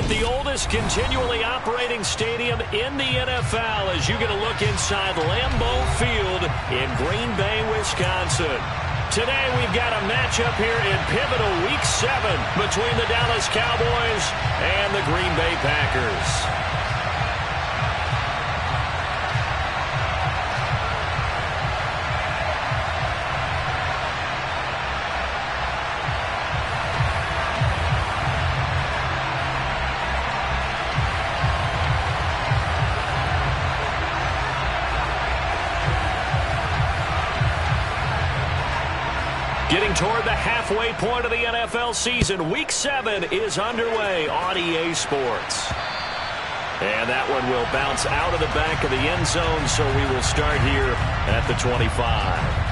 At the oldest continually operating stadium in the NFL, as you get a look inside Lambeau Field in Green Bay, Wisconsin. Today we've got a matchup here in pivotal Week 7 between the Dallas Cowboys and the Green Bay Packers. Getting toward the halfway point of the NFL season, Week 7 is underway on EA Sports. And that one will bounce out of the back of the end zone, so we will start here at the 25.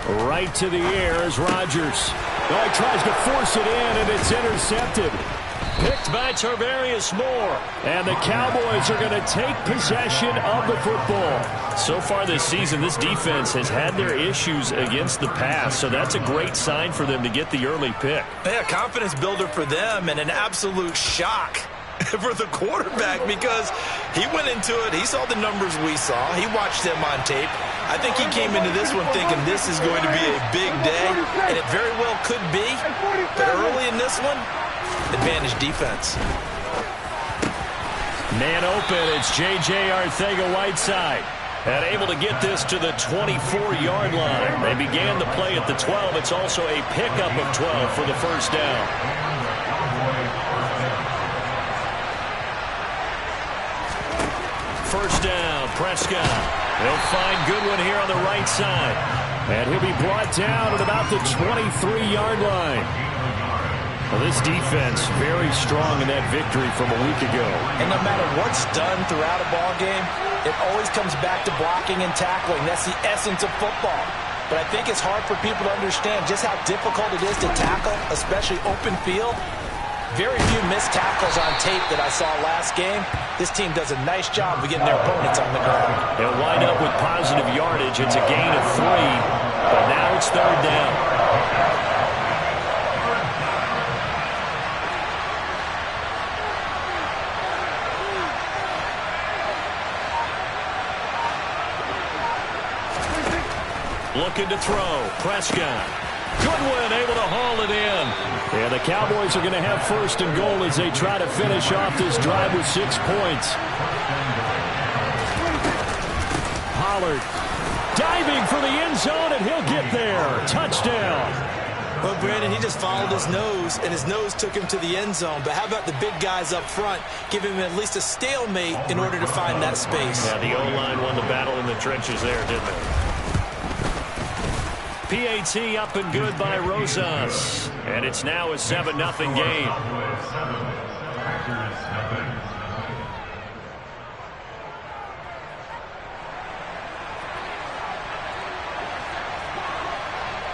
Right to the air is Rodgers. Oh, he tries to force it in, and it's intercepted. Picked by Tarvarius Moore. And the Cowboys are going to take possession of the football. So far this season, this defense has had their issues against the pass, so that's a great sign for them to get the early pick. Yeah, confidence builder for them and an absolute shock for the quarterback because he went into it. He saw the numbers we saw. He watched them on tape. I think he came into this one thinking this is going to be a big day, and it very well could be. But early in this one, advantage defense. Man open, it's J.J. Arcega-Whiteside. And able to get this to the 24-yard line. They began the play at the 12. It's also a pickup of 12 for the first down. First down, Prescott. He'll find Goodwin here on the right side. And he'll be brought down at about the 23-yard line. Well, this defense very strong in that victory from a week ago. And no matter what's done throughout a ball game, it always comes back to blocking and tackling. That's the essence of football. But I think it's hard for people to understand just how difficult it is to tackle, especially open field. Very few missed tackles on tape that I saw last game. This team does a nice job of getting their opponents on the ground. They'll wind up with positive yardage. It's a gain of 3, but now it's third down. Looking to throw. Prescott. Goodwin able to haul it in. And the Cowboys are going to have first and goal as they try to finish off this drive with 6 points. Pollard diving for the end zone, and he'll get there. Touchdown. Well, Brandon, he just followed his nose, and his nose took him to the end zone. But how about the big guys up front, giving him at least a stalemate in order to find that space? Yeah, the O-line won the battle in the trenches there, didn't they? PAT up and good by Rosas. And it's now a 7-0 game.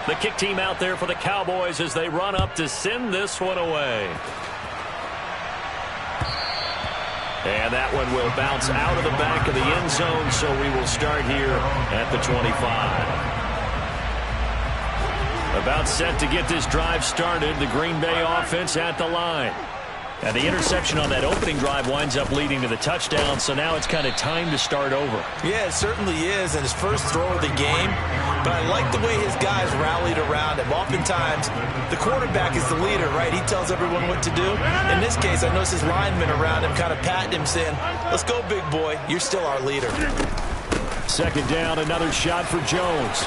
The kick team out there for the Cowboys as they run up to send this one away. And that one will bounce out of the back of the end zone, so we will start here at the 25. About set to get this drive started. The Green Bay offense at the line. And the interception on that opening drive winds up leading to the touchdown, so now it's kind of time to start over. Yeah, it certainly is, and his first throw of the game. But I like the way his guys rallied around him. Oftentimes, the quarterback is the leader, right? He tells everyone what to do. In this case, I noticed his linemen around him kind of patting him, saying, let's go, big boy. You're still our leader. Second down, another shot for Jones.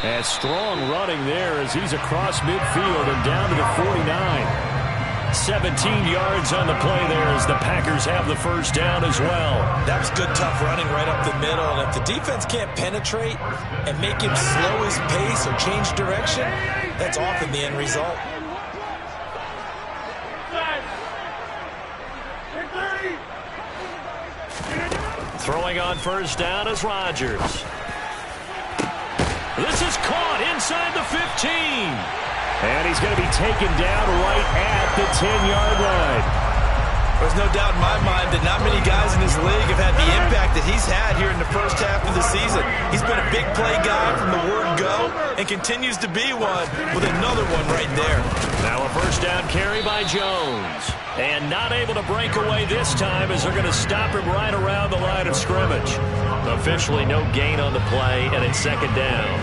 And strong running there as he's across midfield and down to the 49. 17 yards on the play there as the Packers have the first down as well. That was good, tough running right up the middle. And if the defense can't penetrate and make him slow his pace or change direction, that's often the end result. Throwing on first down is Rodgers. This is caught inside the 15. And he's going to be taken down right at the 10-yard line. There's no doubt in my mind that not many guys in this league have had the impact that he's had here in the first half of the season. He's been a big play guy from the word go and continues to be one with another one right there. Now a first down carry by Jones. And not able to break away this time as they're going to stop him right around the line of scrimmage. Officially no gain on the play, and it's second down.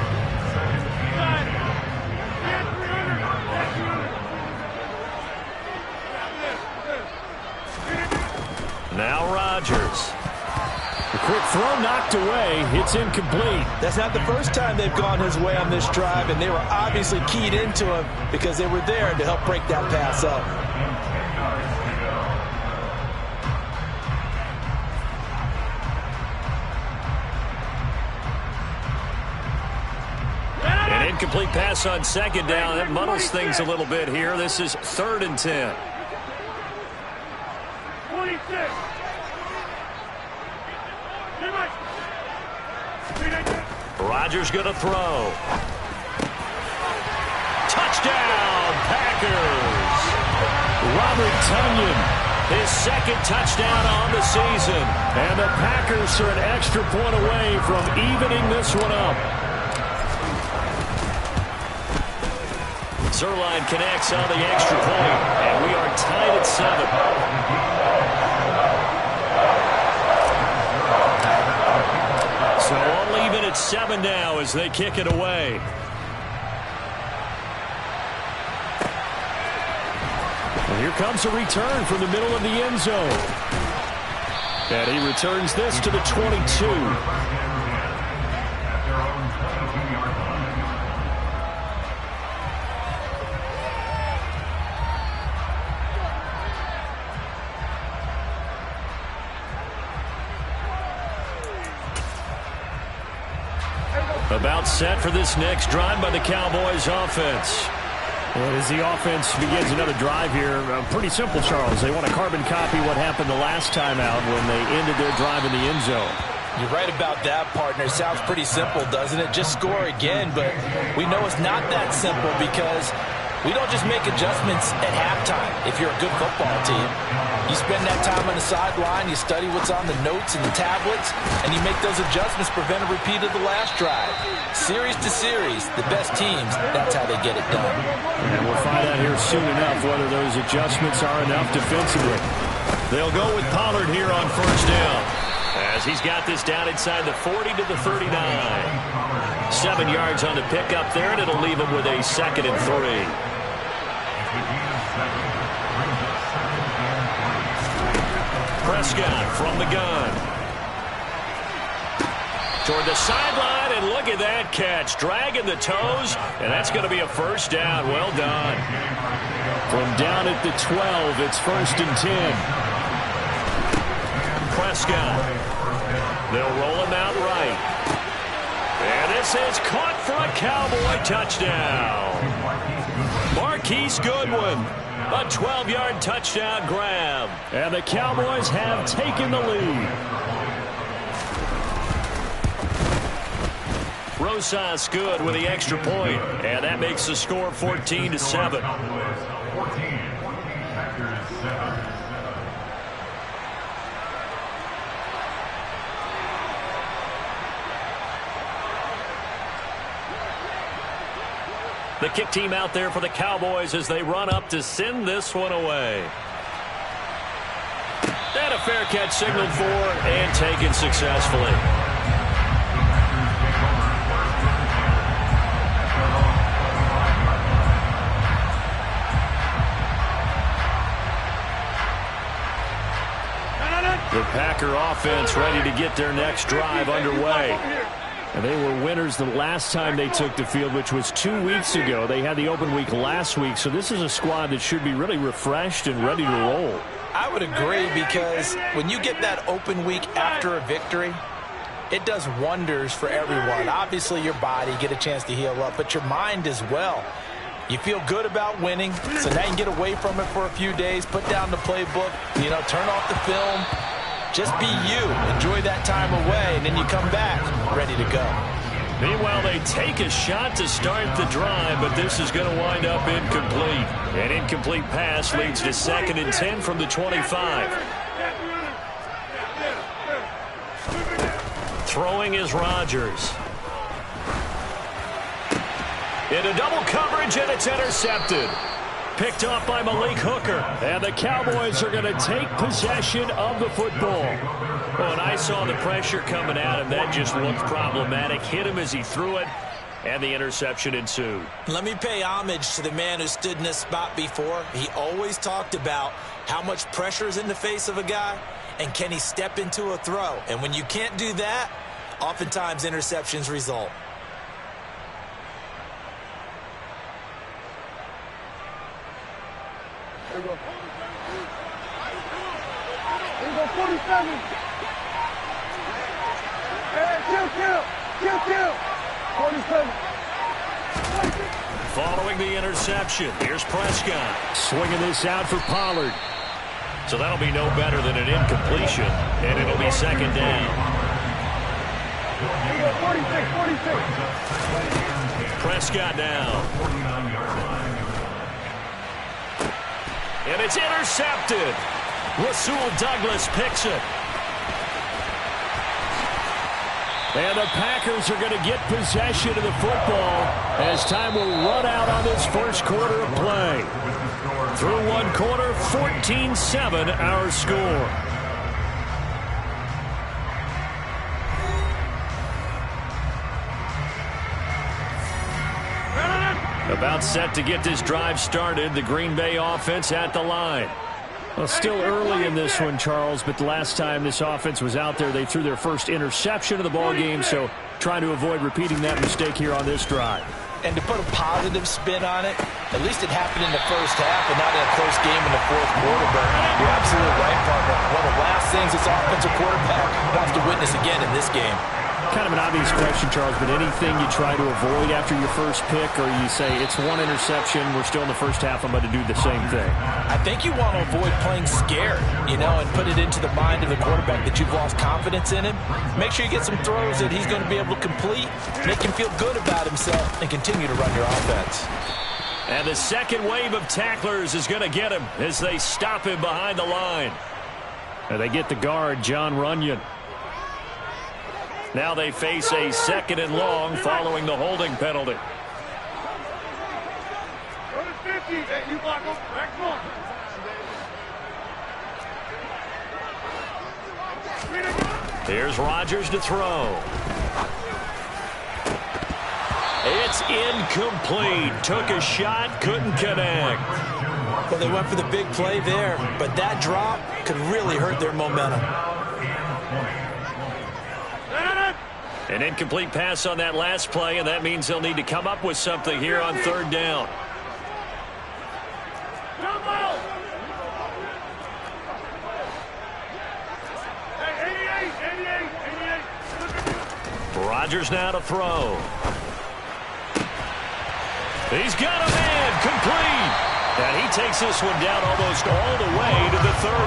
Now Rodgers. The quick throw knocked away. It's incomplete. That's not the first time they've gone his way on this drive, and they were obviously keyed into him because they were there to help break that pass up. An incomplete pass on second down. That muddles things a little bit here. This is 3rd and 10. Rodgers going to throw. Touchdown, Packers. Robert Tonyan, his second touchdown on the season. And the Packers are an extra point away from evening this one up. Zerline connects on the extra point, and we are tied at 7. So all even at 7 now as they kick it away. And here comes a return from the middle of the end zone. And he returns this to the 22. About set for this next drive by the Cowboys offense. Well, as the offense begins another drive here, pretty simple, Charles. They want to carbon copy what happened the last time out when they ended their drive in the end zone. You're right about that, partner. It sounds pretty simple, doesn't it? Just score again, but we know it's not that simple because we don't just make adjustments at halftime if you're a good football team. You spend that time on the sideline, you study what's on the notes and the tablets, and you make those adjustments, prevent a repeat of the last drive. Series to series, the best teams, that's how they get it done. And we'll find out here soon enough whether those adjustments are enough defensively. They'll go with Pollard here on first down, as he's got this down inside the 40 to the 39. 7 yards on the pickup there, and it'll leave him with a 2nd and 3. Prescott from the gun. Toward the sideline, and look at that catch. Dragging the toes, and that's going to be a first down. Well done. From down at the 12, it's 1st and 10. Prescott. They'll roll him out right. And this is caught for a Cowboy touchdown. Marquise Goodwin. A 12-yard touchdown grab. And the Cowboys have taken the lead. Rosas good with the extra point, and that makes the score 14 to 7. The kick team out there for the Cowboys as they run up to send this one away. And a fair catch signaled for and taken successfully. The Packer offense ready to get their next drive underway. And they were winners the last time they took the field, which was 2 weeks ago. They had the open week last week, so this is a squad that should be really refreshed and ready to roll. I would agree, because when you get that open week after a victory, it does wonders for everyone. Obviously, your body, get a chance to heal up, but your mind as well. You feel good about winning, so now you can get away from it for a few days, put down the playbook, turn off the film, Just be you. Enjoy that time away, and then you come back ready to go. Meanwhile, they take a shot to start the drive, but this is going to wind up incomplete. An incomplete pass leads to 2nd and 10 from the 25. Throwing is Rodgers. Into double coverage, and it's intercepted. Picked off by Malik Hooker. And the Cowboys are going to take possession of the football. Well, and I saw the pressure coming at him. That just looked problematic. Hit him as he threw it, and the interception ensued. Let me pay homage to the man who stood in this spot before. He always talked about how much pressure is in the face of a guy, and can he step into a throw. And when you can't do that, oftentimes interceptions result. There you go. There you go, 47. Hey, kill. 47. Following the interception, here's Prescott. Swinging this out for Pollard. So that'll be no better than an incompletion, and it'll be 2nd down. There you go, 46. Prescott down. And it's intercepted. Rasul Douglas picks it. And the Packers are going to get possession of the football as time will run out on this first quarter of play. Through one quarter, 14-7 our score. About set to get this drive started. The Green Bay offense at the line. Well, still early in this one, Charles, but the last time this offense was out there, they threw their first interception of the ball game, so trying to avoid repeating that mistake here on this drive. And to put a positive spin on it, at least it happened in the first half and not in a close game in the fourth quarter. But you're absolutely right, partner. One of the last things this offensive quarterback wants to witness again in this game. Kind of an obvious question, Charles, but anything you try to avoid after your first pick, or you say it's one interception, we're still in the first half, I'm going to do the same thing? I think you want to avoid playing scared, and put it into the mind of the quarterback that you've lost confidence in him. Make sure you get some throws that he's going to be able to complete, make him feel good about himself, and continue to run your offense. And the second wave of tacklers is going to get him as they stop him behind the line. And they get the guard, John Runyon. Now they face a 2nd and long following the holding penalty. Here's Rodgers to throw. It's incomplete. Took a shot, couldn't connect. Well, they went for the big play there, but that drop could really hurt their momentum. An incomplete pass on that last play, and that means they'll need to come up with something here on 3rd down. Rodgers now to throw. He's got a man, complete. And he takes this one down almost all the way to the 30.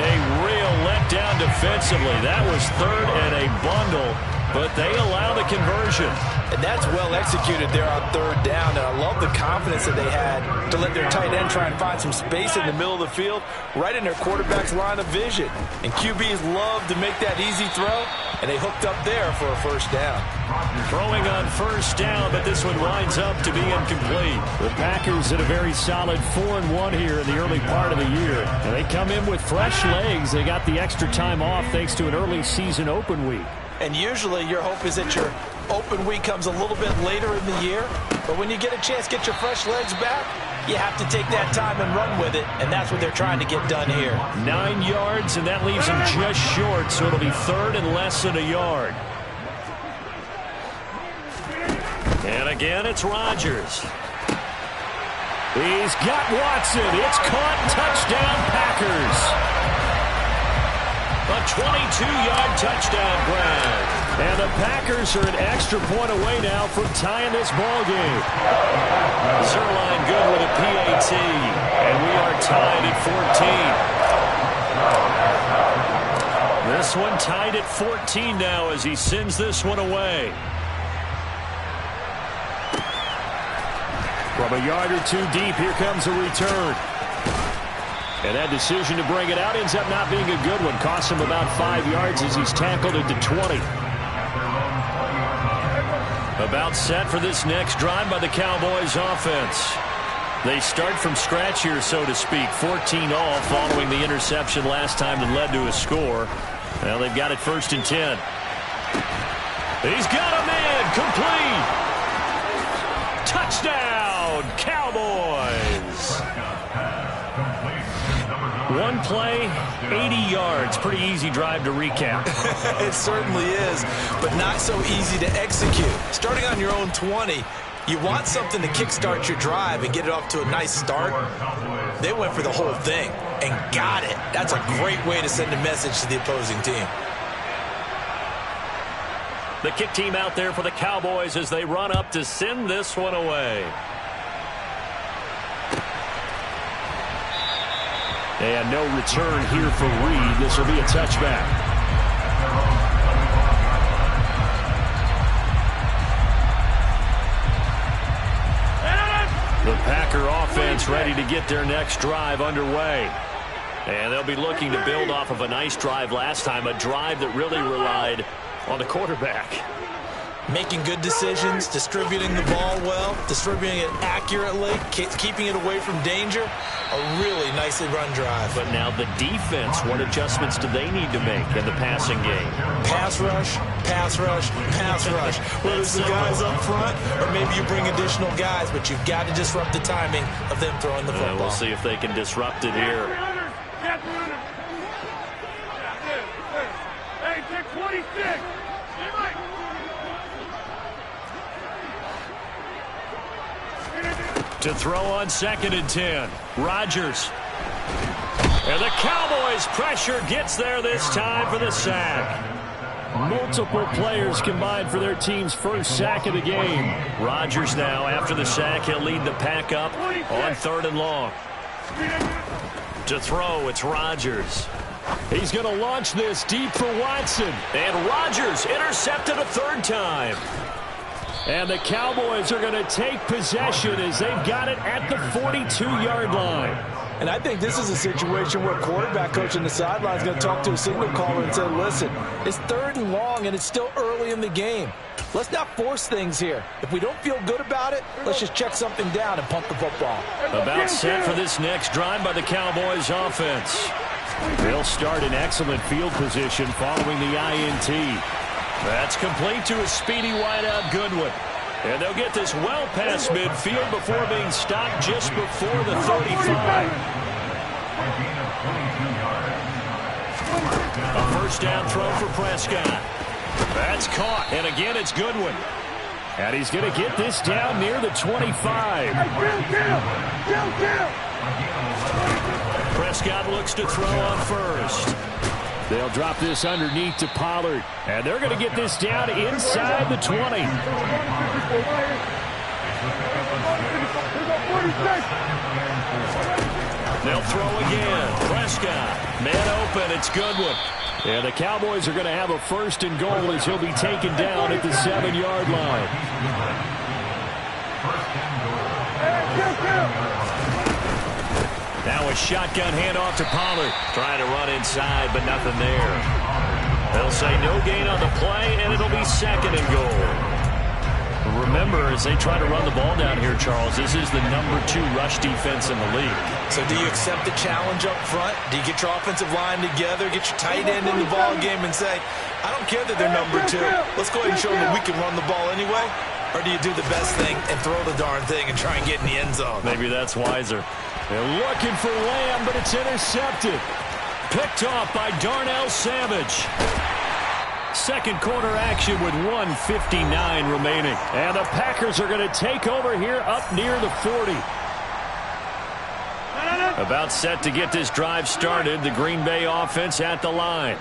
A real letdown defensively. That was 3rd and a bundle. But they allow the conversion. And that's well executed there on 3rd down. And I love the confidence that they had to let their tight end try and find some space in the middle of the field, right in their quarterback's line of vision. And QBs love to make that easy throw, and they hooked up there for a 1st down. Throwing on 1st down, but this one winds up to be incomplete. The Packers at a very solid 4-1 here in the early part of the year. And they come in with fresh legs. They got the extra time off thanks to an early season open week. And usually your hope is that your open week comes a little bit later in the year. But when you get a chance to get your fresh legs back, you have to take that time and run with it. And that's what they're trying to get done here. 9 yards, and that leaves them just short. So it'll be 3rd and less than a yard. And again, it's Rodgers. He's got Watson. It's caught. Touchdown, Packers. A 22-yard touchdown grab. And the Packers are an extra point away now from tying this ball game. Zerline good with a PAT. And we are tied at 14. This one tied at 14 now as he sends this one away. From a yard or two deep, here comes a return. And that decision to bring it out ends up not being a good one. Costs him about 5 yards as he's tackled at the 20. About set for this next drive by the Cowboys offense. They start from scratch here, so to speak. 14 all following the interception last time that led to a score. Well, they've got it 1st and 10. He's got a man complete. Touchdown, Cowboys. One play, 80 yards. Pretty easy drive to recap. It certainly is, but not so easy to execute. Starting on your own 20, you want something to kickstart your drive and get it off to a nice start. They went for the whole thing and got it. That's a great way to send a message to the opposing team. The kick team out there for the Cowboys as they run up to send this one away. And no return here for Reed. This will be a touchback. The Packer offense ready to get their next drive underway. And they'll be looking to build off of a nice drive last time, a drive that really relied on the quarterback. Making good decisions, distributing the ball well, distributing it accurately, keeping it away from danger. A really nicely run drive. But now the defense, what adjustments do they need to make in the passing game? Pass rush, pass rush, pass rush. Whether it's the guys up front or maybe you bring additional guys, but you've got to disrupt the timing of them throwing the football. We'll see if they can disrupt it here. Hey, take 26. To throw on 2nd and 10. Rodgers. And the Cowboys pressure gets there this time for the sack. Multiple players combined for their team's first sack of the game. Rodgers now, after the sack, he'll lead the pack up on 3rd and long. To throw, it's Rodgers. He's going to launch this deep for Watson. And Rodgers intercepted a 3rd time. And the Cowboys are going to take possession as they've got it at the 42-yard line. And I think this is a situation where quarterback coach on the sideline is going to talk to a signal caller and say, listen, it's 3rd and long and it's still early in the game. Let's not force things here. If we don't feel good about it, let's just check something down and pump the football. About set for this next drive by the Cowboys offense. They'll start in excellent field position following the INT. That's complete to a speedy wideout Goodwin. And they'll get this well past midfield before being stopped just before the 35. A 1st down throw for Prescott. That's caught. And again, it's Goodwin. And he's going to get this down near the 25. Prescott looks to throw on 1st. They'll drop this underneath to Pollard. And they're going to get this down inside the 20. They'll throw again. Prescott. Man open. It's Goodwin. And the Cowboys are going to have a 1st and goal as he'll be taken down at the 7-yard line. Now a shotgun handoff to Pollard. Trying to run inside, but nothing there. They'll say no gain on the play, and it'll be 2nd and goal. Remember, as they try to run the ball down here, Charles, this is the #2 rush defense in the league. So do you accept the challenge up front? Do you get your offensive line together, get your tight end in the ball game and say, I don't care that they're #2. Let's go ahead and show them that we can run the ball anyway? Or do you do the best thing and throw the darn thing and try and get in the end zone? Maybe that's wiser. They're looking for Lamb, but it's intercepted. Picked off by Darnell Savage. 2nd quarter action with 1:59 remaining. And the Packers are going to take over here up near the 40. About set to get this drive started. The Green Bay offense at the line.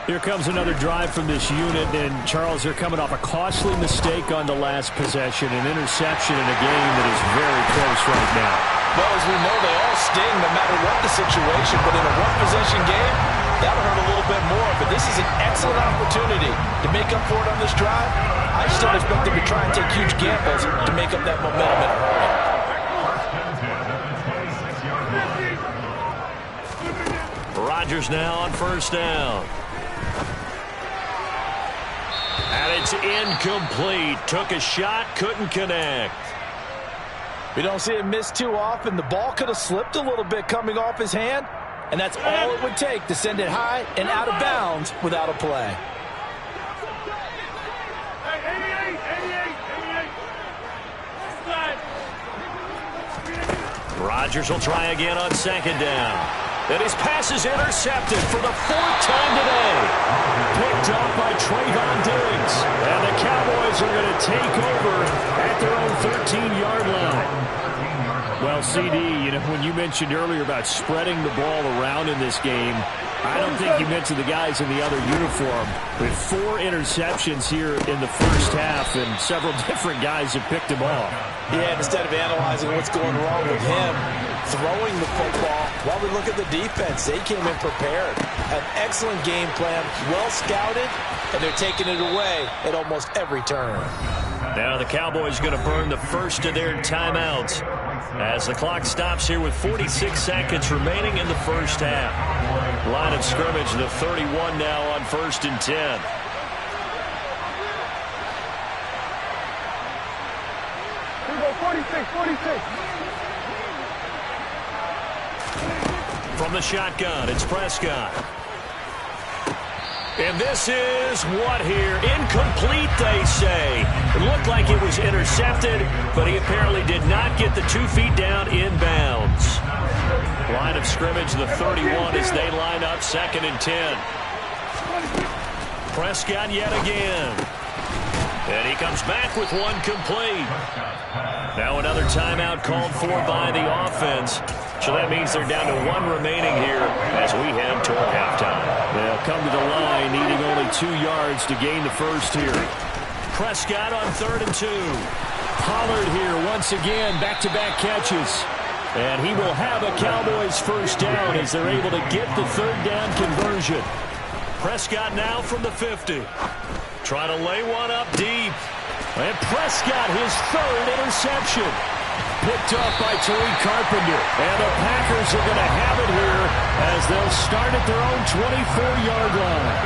Here comes another drive from this unit, and Charles, they're coming off a costly mistake on the last possession, an interception in a game that is very close right now. Well, as we know, they all sting no matter what the situation, but in a one-possession game, That'll hurt a little bit more, but this is an excellent opportunity to make up for it on this drive. I just don't expect them to try and take huge gambles to make up that momentum in a hurry. Rodgers now on first down. And it's incomplete. Took a shot, couldn't connect. We don't see him miss too often. The ball could have slipped a little bit coming off his hand, and that's all it would take to send it high and out of bounds without a play. Rodgers will try again on second down. And his pass is intercepted for the fourth time today. Picked up by Trayvon Diggs. And the Cowboys are going to take over at their own 13-yard line. Well, CD, you know, when you mentioned earlier about spreading the ball around in this game, I don't think you mentioned the guys in the other uniform. With 4 interceptions here in the first half, and several different guys have picked them off. Yeah, instead of analyzing what's going wrong with him throwing the football, while we look at the defense, they came in prepared. An excellent game plan, well scouted, and they're taking it away at almost every turn. Now the Cowboys going to burn the first of their timeouts as the clock stops here with 46 seconds remaining in the first half. Line of scrimmage, the 31 now on 1st and 10. Here we go, 46, 46. From the shotgun, it's Prescott. And this is what here? Incomplete, they say. It looked like it was intercepted, but he apparently did not get the 2 feet down in bounds. Line of scrimmage, the 31 as they line up 2nd and 10. Prescott yet again. And he comes back with one complete. Now another timeout called for by the offense. So that means they're down to 1 remaining here as we head toward halftime. They'll come to the line needing only 2 yards to gain the first here. Prescott on 3rd and 2. Pollard here once again, back-to-back catches. And he will have a Cowboys first down as they're able to get the 3rd down conversion. Prescott now from the 50. Trying to lay one up deep. And Prescott, his 3rd interception. Picked up by Tariq Carpenter. And the Packers are going to have it here as they'll start at their own 24-yard line.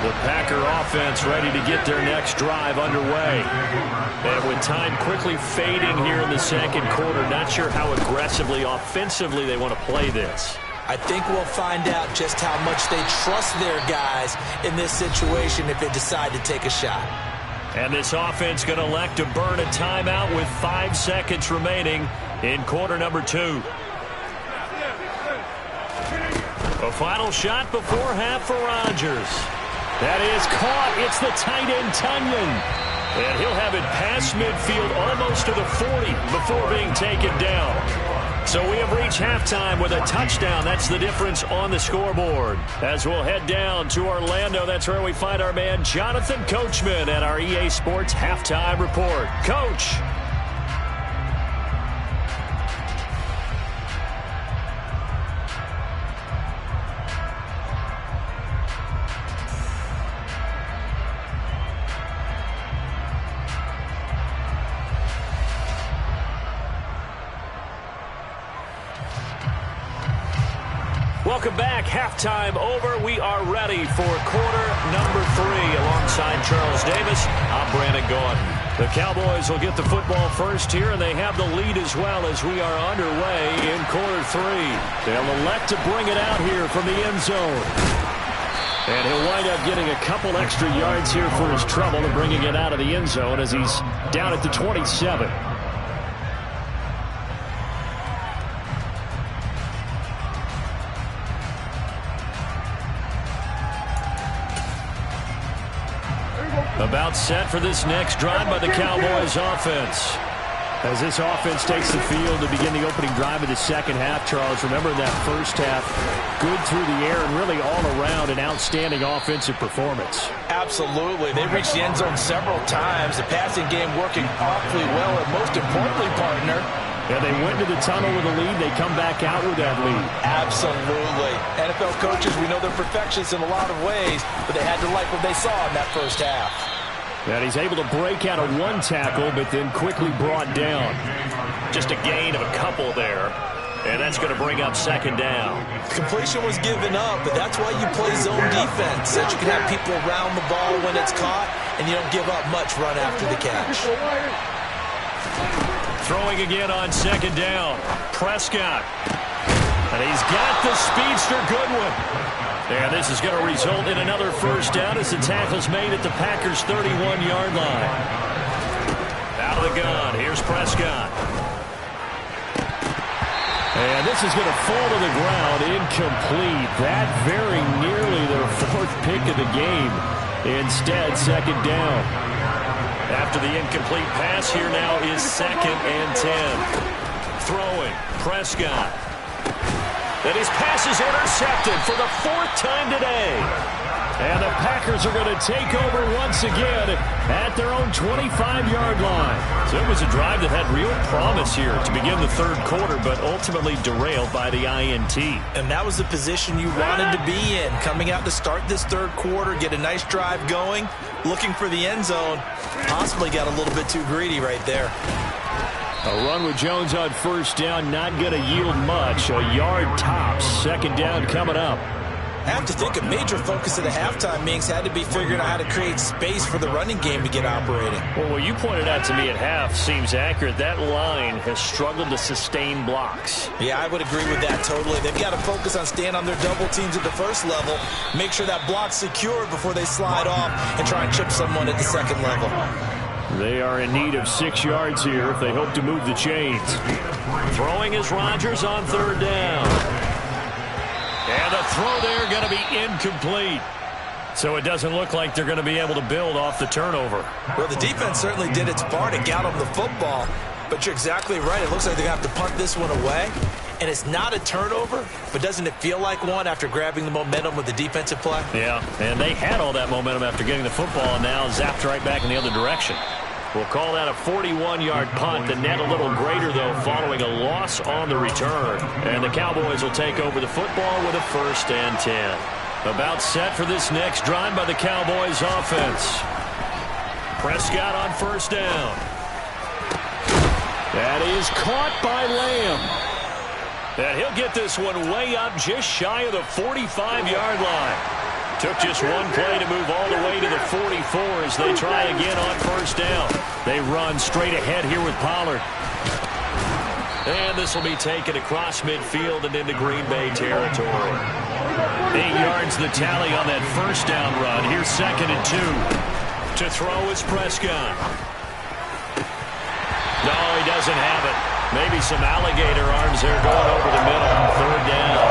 The Packer offense ready to get their next drive underway. And with time quickly fading here in the 2nd quarter, not sure how aggressively, offensively they want to play this. I think we'll find out just how much they trust their guys in this situation if they decide to take a shot. And this offense going to elect to burn a timeout with 5 seconds remaining in quarter number 2. A final shot before half for Rodgers. That is caught. It's the tight end, Tunyon. And he'll have it past midfield almost to the 40 before being taken down. So we have reached halftime with a touchdown. That's the difference on the scoreboard. As we'll head down to Orlando, that's where we find our man Jonathan Coachman at our EA Sports Halftime Report. Coach. Welcome back. Halftime over. We are ready for quarter number 3. Alongside Charles Davis, I'm Brandon Gordon. The Cowboys will get the football first here, and they have the lead as well as we are underway in quarter 3. They'll elect to bring it out here from the end zone. And he'll wind up getting a couple extra yards here for his trouble and bringing it out of the end zone as he's down at the 27. About set for this next drive by the Cowboys offense. As this offense takes the field to begin the opening drive of the second half, Charles, remember that first half, good through the air and really all around an outstanding offensive performance. Absolutely. They reached the end zone several times. The passing game working awfully well, and most importantly, partner, Yeah, they went to the tunnel with a lead. They come back out with that lead. Absolutely. NFL coaches, we know they're perfectionists in a lot of ways, but they had to like what they saw in that first half. And he's able to break out of one tackle, but then quickly brought down. Just a gain of a couple there. And that's going to bring up second down. Completion was given up, but that's why you play zone defense, so that you can have people around the ball when it's caught, and you don't give up much run after the catch. Throwing again on second down. Prescott. And he's got the speedster Goodwin. And this is going to result in another first down as the tackle's made at the Packers' 31-yard line. Out of the gun. Here's Prescott. And this is going to fall to the ground, incomplete. That very nearly their fourth pick of the game. Instead, second down. After the incomplete pass, here now is 2nd and 10. Throwing, Prescott. And his pass is intercepted for the 4th time today. And the Packers are going to take over once again at their own 25-yard line. So it was a drive that had real promise here to begin the third quarter, but ultimately derailed by the INT. And that was the position you wanted to be in, coming out to start this third quarter, get a nice drive going, looking for the end zone. Possibly got a little bit too greedy right there. A run with Jones on first down, not going to yield much. A yard tops. Second down coming up. I have to think a major focus of the halftime meetings had to be figuring out how to create space for the running game to get operating. Well, what you pointed out to me at half seems accurate. That line has struggled to sustain blocks. Yeah, I would agree with that totally. They've got to focus on staying on their double teams at the first level, make sure that block's secured before they slide off and try and chip someone at the second level. They are in need of 6 yards here if they hope to move the chains. Throwing is Rodgers on third down. And the throw there going to be incomplete. So it doesn't look like they're going to be able to build off the turnover. Well, the defense certainly did its part to get them the football. But you're exactly right. It looks like they're going to have to punt this one away. And it's not a turnover, but doesn't it feel like one after grabbing the momentum with the defensive play? Yeah, and they had all that momentum after getting the football and now zapped right back in the other direction. We'll call that a 41-yard punt. The net a little greater, though, following a loss on the return. And the Cowboys will take over the football with a 1st and 10. About set for this next drive by the Cowboys offense. Prescott on first down. That is caught by Lamb. And he'll get this one way up just shy of the 45-yard line. Took just one play to move all the way to the 44 as they try again on first down. They run straight ahead here with Pollard. And this will be taken across midfield and into Green Bay territory. 8 yards the tally on that first down run. Here's 2nd and 2. To throw is Prescott. No, he doesn't have it. Maybe some alligator arms there going over the middle on third down.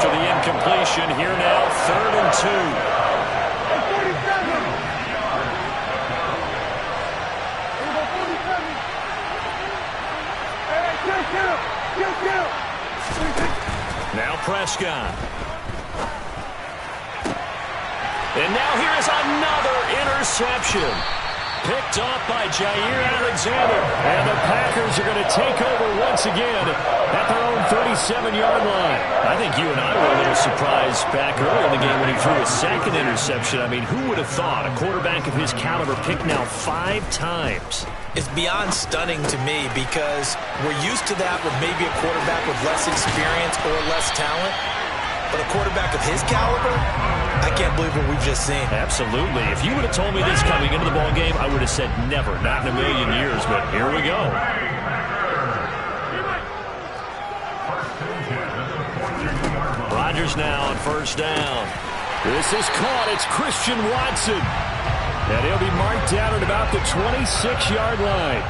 After the incompletion, here now, 3rd and 2. Now Prescott. And now here is another interception. Picked off by Jair Alexander. And the Packers are going to take over once again at their own 37-yard line. I think you and I were a little surprised back early in the game when he threw his 2nd interception. I mean, who would have thought a quarterback of his caliber picked now 5 times? It's beyond stunning to me because we're used to that with maybe a quarterback with less experience or less talent. But a quarterback of his caliber, I can't believe what we've just seen. Absolutely. If you would have told me this coming into the ball game, I would have said never, not in a million years. But here we go. Rodgers now on first down. This is caught. It's Christian Watson. And he'll be marked down at about the 26-yard line.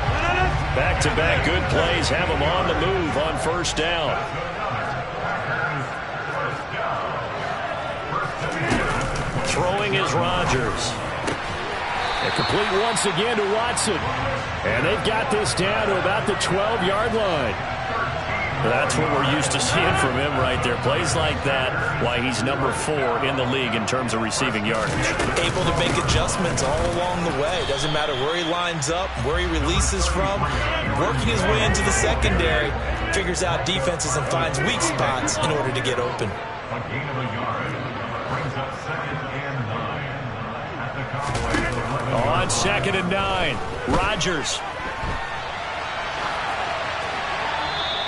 Back-to-back good plays have him on the move on first down. Throwing is Rodgers. And complete once again to Watson. And they've got this down to about the 12-yard line. That's what we're used to seeing from him right there. Plays like that, why he's number 4 in the league in terms of receiving yardage. Able to make adjustments all along the way. Doesn't matter where he lines up, where he releases from. Working his way into the secondary, figures out defenses and finds weak spots in order to get open. A gain of a yard brings up 2nd and 9 at the Cowboys. On 2nd and 9, Rodgers.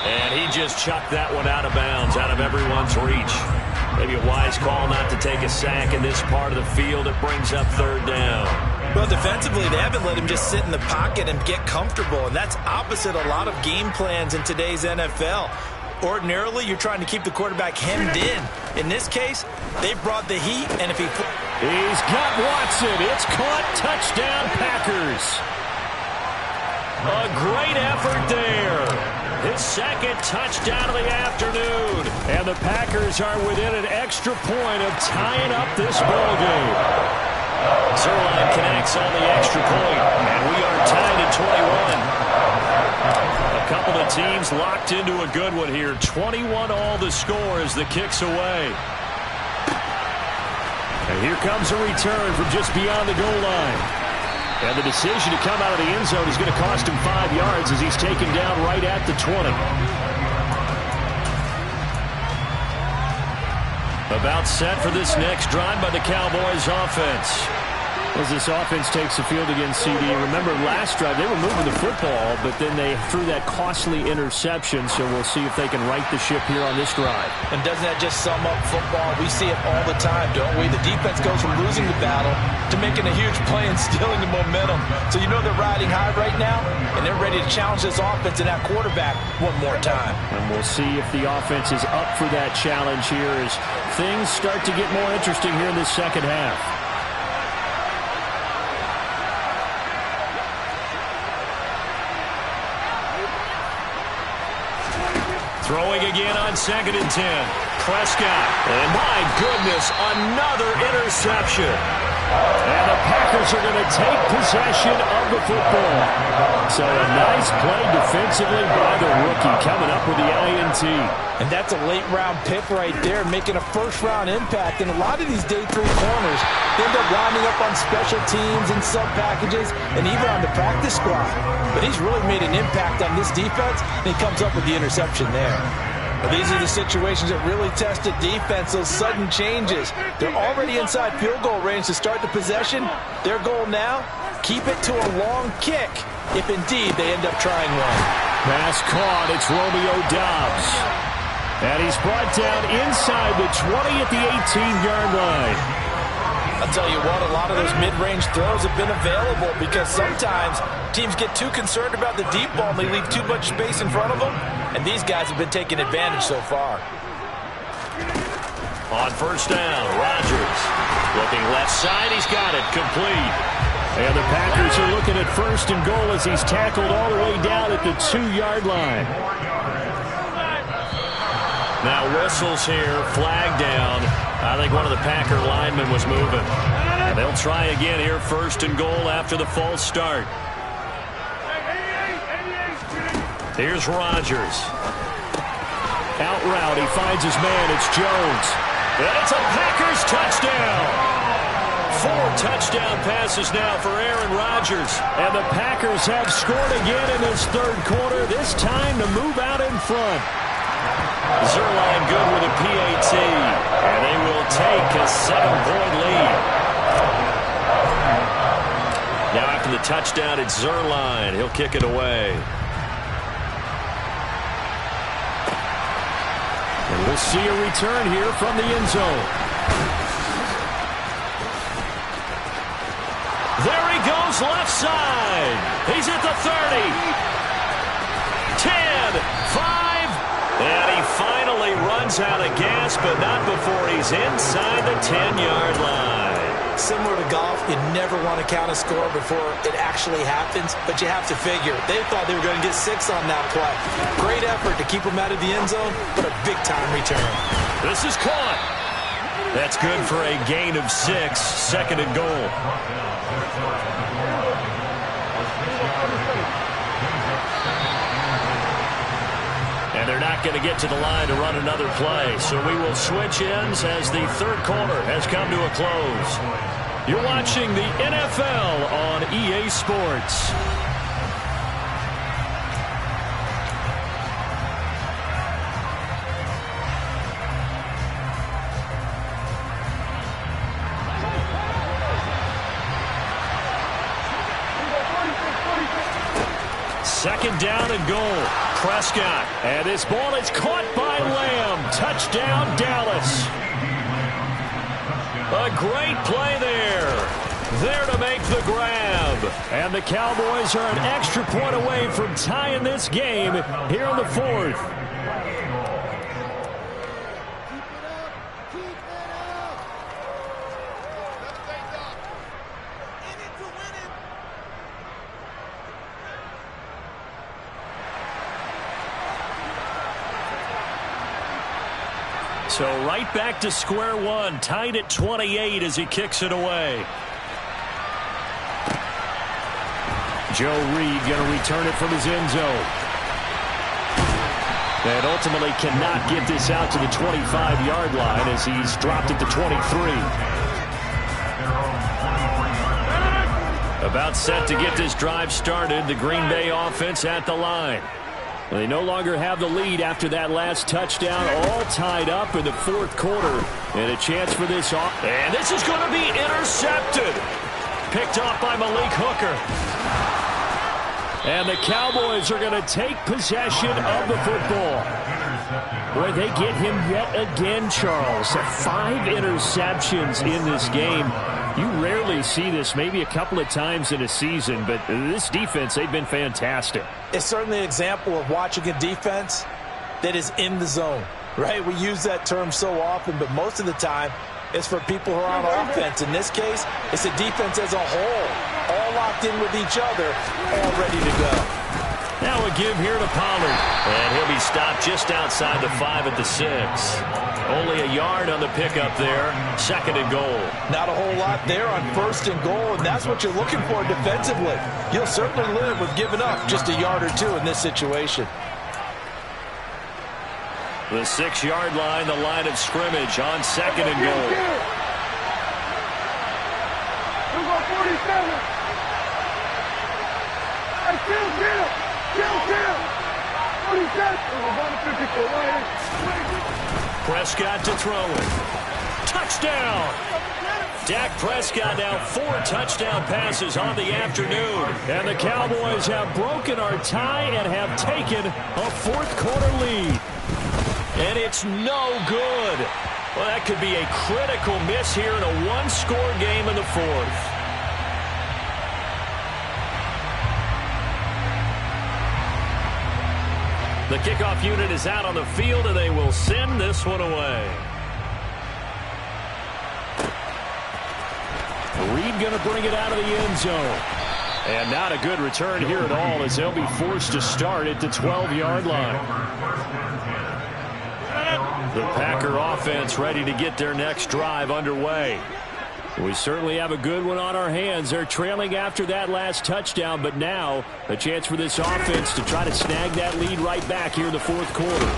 And he just chucked that one out of bounds, out of everyone's reach. Maybe a wise call not to take a sack in this part of the field. It brings up 3rd down. Well, defensively, they haven't let him just sit in the pocket and get comfortable, and that's opposite a lot of game plans in today's NFL. Ordinarily, you're trying to keep the quarterback hemmed in. In this case, they brought the heat, and if He's got Watson. It's caught. Touchdown, Packers. A great effort there. His 2nd touchdown of the afternoon. And the Packers are within an extra point of tying up this ballgame. Zerline connects on the extra point, and we are tied at 21. A couple of teams locked into a good one here. 21 all the score as the kick's away. And here comes a return from just beyond the goal line. And the decision to come out of the end zone is going to cost him 5 yards as he's taken down right at the 20. About set for this next drive by the Cowboys offense. As this offense takes the field against CD. Remember last drive they were moving the football, but then they threw that costly interception, so we'll see if they can right the ship here on this drive. And doesn't that just sum up football? We see it all the time, don't we? The defense goes from losing the battle to making a huge play and stealing the momentum. So you know they're riding high right now, and they're ready to challenge this offense and that quarterback one more time. And we'll see if the offense is up for that challenge here as things start to get more interesting here in this second half. Throwing again on 2nd and 10. Prescott. And my goodness, another interception. And the Packers are going to take possession of the football. So a nice play defensively by the rookie coming up with the INT. And that's a late-round pick right there, making a first-round impact. And a lot of these day 3 corners end up winding up on special teams and sub-packages and even on the practice squad. But he's really made an impact on this defense, and he comes up with the interception there. Well, these are the situations that really test a defense, those sudden changes. They're already inside field goal range to start the possession. Their goal now, keep it to a long kick, if indeed they end up trying one. Pass caught. It's Romeo Doubs. And he's brought down inside the 20 at the 18-yard line. I'll tell you what, a lot of those mid-range throws have been available because sometimes teams get too concerned about the deep ball and they leave too much space in front of them, and these guys have been taking advantage so far. On 1st down, Rodgers looking left side. He's got it complete. And the Packers are looking at 1st and goal as he's tackled all the way down at the 2-yard line. Now whistles here, flag down. I think one of the Packer linemen was moving. And they'll try again here, 1st and goal after the false start. Here's Rodgers. Out route, he finds his man. It's Jones. And it's a Packers touchdown. 4 touchdown passes now for Aaron Rodgers. And the Packers have scored again in this 3rd quarter, this time to move out in front. Zerline good with a PAT, and they will take a 7-point lead. Now after the touchdown, it's Zerline. He'll kick it away. And we'll see a return here from the end zone. There he goes, left side. He's at the 30. 10, 5. And he finally runs out of gas, but not before he's inside the 10-yard line. Similar to golf, you never want to count a score before it actually happens, but you have to figure. They thought they were going to get 6 on that play. Great effort to keep them out of the end zone, but a big-time return. This is caught. That's good for a gain of 6, 2nd and goal. And they're not going to get to the line to run another play. So we will switch ends as the third quarter has come to a close. You're watching the NFL on EA Sports. Second down and goal. Prescott. And this ball is caught by Lamb. Touchdown, Dallas. A great play there. There to make the grab. And the Cowboys are an extra point away from tying this game here in the fourth. So right back to square one, tied at 28 as he kicks it away. Joe Reed going to return it from his end zone. And ultimately cannot get this out to the 25-yard line as he's dropped it to 23. About set to get this drive started, the Green Bay offense at the line. They no longer have the lead after that last touchdown, all tied up in the fourth quarter. And a chance for this off. And this is going to be intercepted. Picked off by Malik Hooker. And the Cowboys are going to take possession of the football. Boy, they get him yet again, Charles. 5 interceptions in this game. You rarely see this, maybe a couple of times in a season, but this defense, they've been fantastic. It's certainly an example of watching a defense that is in the zone, right? We use that term so often, but most of the time, it's for people who are on offense. In this case, it's the defense as a whole, all locked in with each other, all ready to go. Now a give here to Pollard. And he'll be stopped just outside the 5 at the 6. Only a yard on the pickup there. Second and goal. Not a whole lot there on first and goal, and that's what you're looking for defensively. You'll certainly live with giving up just a yard or two in this situation. The 6-yard line, the line of scrimmage on second and goal. We'll go 47. Hey, kill. 47. Prescott to throw it. Touchdown! Dak Prescott now 4 touchdown passes on the afternoon. And the Cowboys have broken our tie and have taken a fourth quarter lead. And it's no good. Well, that could be a critical miss here in a one-score game in the fourth. The kickoff unit is out on the field, and they will send this one away. Reed going to bring it out of the end zone. And not a good return here at all as they'll be forced to start at the 12-yard line. The Packer offense ready to get their next drive underway. We certainly have a good one on our hands. They're trailing after that last touchdown, but now a chance for this offense to try to snag that lead right back here in the fourth quarter.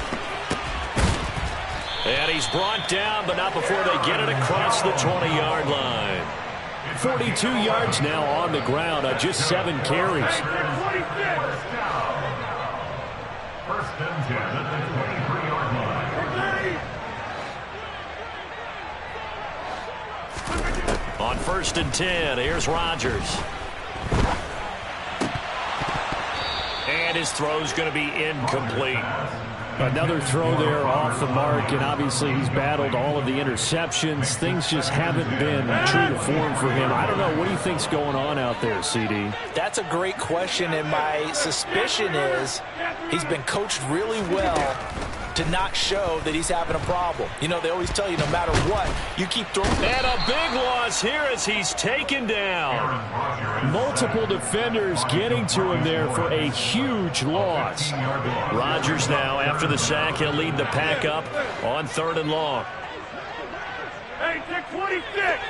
And he's brought down, but not before they get it across the 20-yard line. 42 yards now on the ground on just 7 carries. First and 10 at the 23-yard line. On first and 10, here's Rodgers. And his throw's going to be incomplete. Another throw there off the mark, and obviously he's battled all of the interceptions. Things just haven't been true to form for him. I don't know. What do you think's going on out there, CD? That's a great question, and my suspicion is he's been coached really well to not show that he's having a problem. You know, they always tell you no matter what, you keep throwing. And a big loss here as he's taken down. Multiple defenders getting to him there for a huge loss. Rodgers now, after the sack, he'll lead the pack up on 3rd and long. Hey, check 26.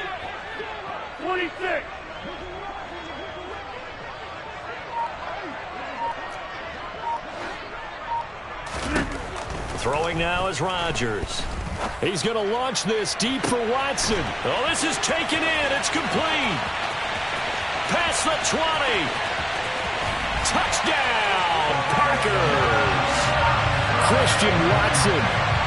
26. Throwing now is Rodgers. He's going to launch this deep for Watson. Oh, this is taken in. It's complete. Past the 20. Touchdown, Packers. Christian Watson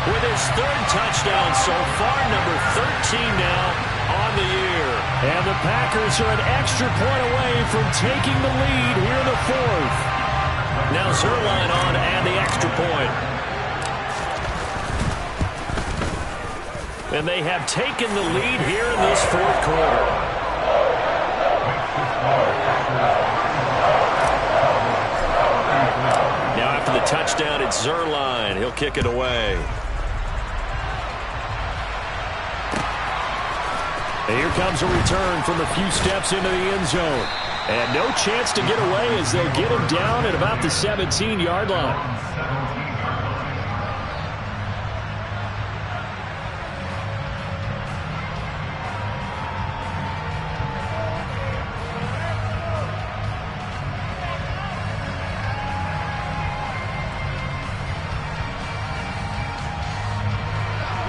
with his third touchdown so far, number 13 now on the year. And the Packers are an extra point away from taking the lead here in the fourth. Now Zerline on and the extra point. And they have taken the lead here in this fourth quarter. Now after the touchdown, it's Zerline. He'll kick it away. And here comes a return from a few steps into the end zone. And no chance to get away as they'll get him down at about the 17-yard line.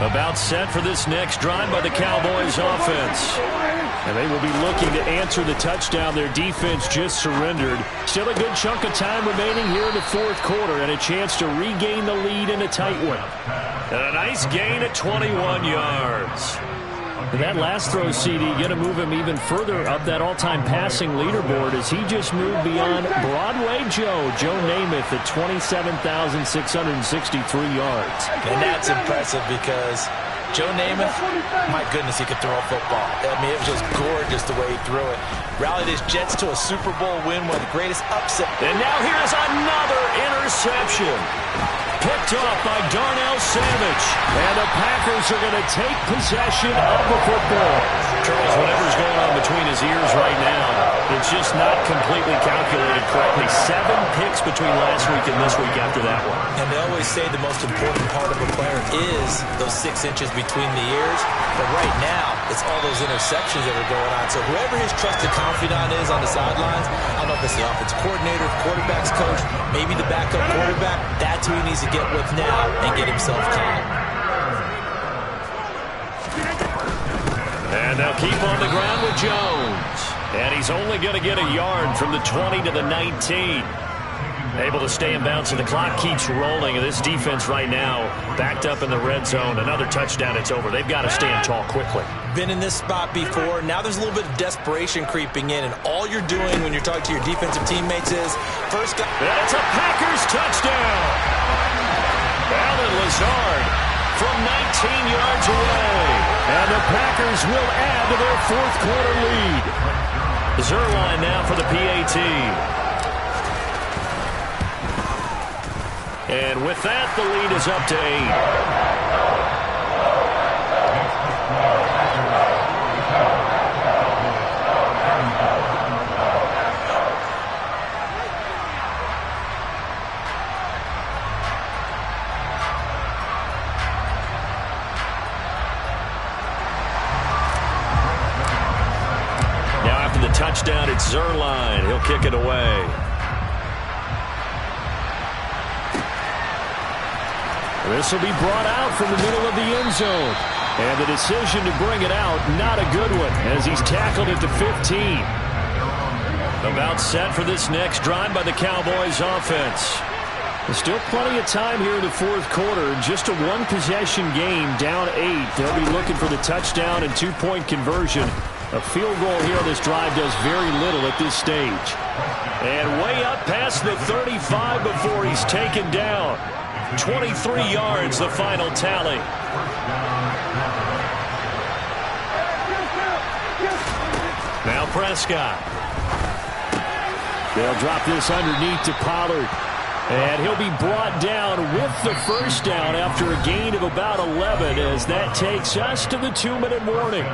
About set for this next drive by the Cowboys offense. And they will be looking to answer the touchdown their defense just surrendered. Still a good chunk of time remaining here in the fourth quarter and a chance to regain the lead in a tight one. And a nice gain at 21 yards. And that last throw, CD, going to move him even further up that all-time passing leaderboard as he just moved beyond Broadway Joe Namath at 27,663 yards. And that's impressive because Joe Namath, my goodness, he could throw a football. I mean, it was just gorgeous the way he threw it. Rallied his Jets to a Super Bowl win, one of the greatest upset. And now here's another interception. Picked off by Darnell Savage. And the Packers are going to take possession of the football. Charles, whatever's going on between his ears right now, it's just not completely calculated correctly. 7 picks between last week and this week after that one. And they always say the most important part of a player is those 6 inches between the ears. But right now, it's all those interceptions that are going on. So whoever his trusted confidant is on the sidelines, I don't know if it's the offensive coordinator, quarterback's coach, maybe the backup quarterback, that's who he needs to get with now and get himself calm. And they'll keep on the ground with Jones. And he's only going to get a yard from the 20 to the 19. Able to stay in bounds, and the clock keeps rolling. And this defense right now backed up in the red zone. Another touchdown, it's over. They've got to stand tall quickly. Been in this spot before. Now there's a little bit of desperation creeping in. And all you're doing when you're talking to your defensive teammates is first guy. That's a Packers touchdown. Allen Lazard from 19 yards away. And the Packers will add to their fourth quarter lead. Zerline now for the PAT. And with that, the lead is up to 8. Now after the touchdown, it's Zerline. He'll kick it away. This will be brought out from the middle of the end zone. And the decision to bring it out, not a good one, as he's tackled at the 15. About set for this next drive by the Cowboys offense. There's still plenty of time here in the fourth quarter. Just a one-possession game, down 8. They'll be looking for the touchdown and two-point conversion. A field goal here on this drive does very little at this stage. And way up past the 35 before he's taken down. 23 yards, the final tally. Now Prescott. They'll drop this underneath to Pollard. And he'll be brought down with the first down after a gain of about 11 as that takes us to the 2-minute warning.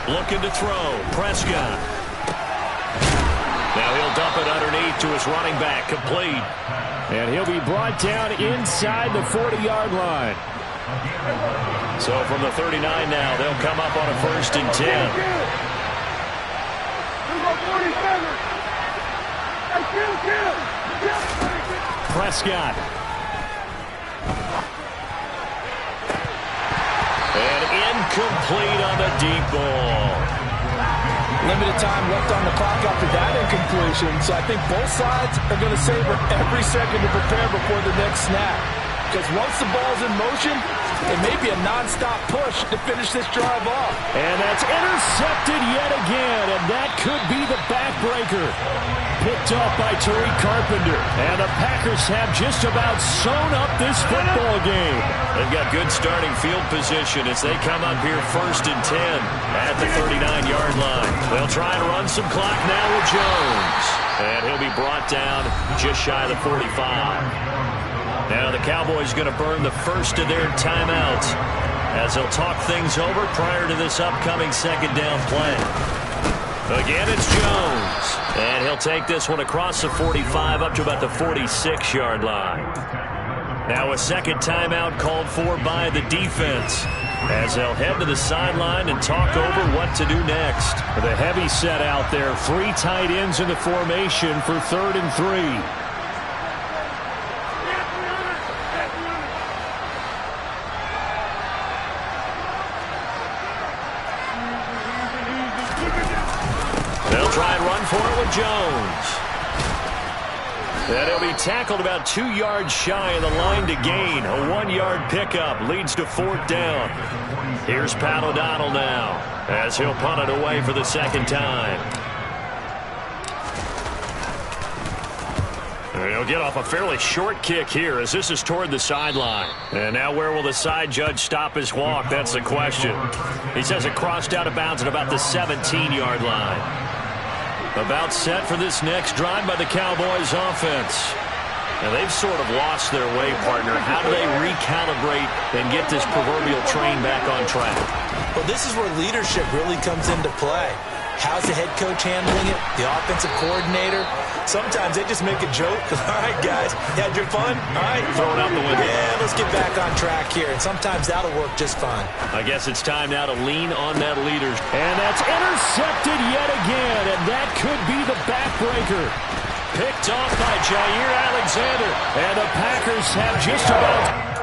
Looking to throw. Prescott. Now he'll dump it underneath to his running back, complete. And he'll be brought down inside the 40-yard line. So from the 39 now, they'll come up on a 1st and 10. Prescott. And incomplete on the deep ball. Limited time left on the clock after that incompletion, so I think both sides are going to savor every second to prepare before the next snap. Because once the ball's in motion, it may be a non-stop push to finish this drive off. And that's intercepted yet again, and that could be the backbreaker. Picked off by Tariq Carpenter. And the Packers have just about sewn up this football game. They've got good starting field position as they come up here 1st and 10 at the 39-yard line. They'll try and run some clock now with Jones. And he'll be brought down just shy of the 45. Now the Cowboys going to burn the first of their timeouts as they'll talk things over prior to this upcoming 2nd down play. Again, it's Jones. And he'll take this one across the 45 up to about the 46-yard line. Now a 2nd timeout called for by the defense as they'll head to the sideline and talk over what to do next. The heavy set out there. 3 tight ends in the formation for 3rd and 3. They'll try and run for it with Jones. And he'll be tackled about 2 yards shy of the line to gain. A 1-yard pickup leads to 4th down. Here's Pat O'Donnell now as he'll punt it away for the 2nd time. And he'll get off a fairly short kick here as this is toward the sideline. And now where will the side judge stop his walk? That's the question. He says it crossed out of bounds at about the 17-yard line. About set for this next drive by the Cowboys offense. And they've sort of lost their way, partner. How do they recalibrate and get this proverbial train back on track? Well, this is where leadership really comes into play. How's the head coach handling it? The offensive coordinator? Sometimes they just make a joke. All right, guys, you had your fun? All right. Throw it out the window. Yeah, let's get back on track here. And sometimes that'll work just fine. I guess it's time now to lean on that leader. And that's intercepted yet again, and that could be the backbreaker. Picked off by Jair Alexander. And the Packers have just about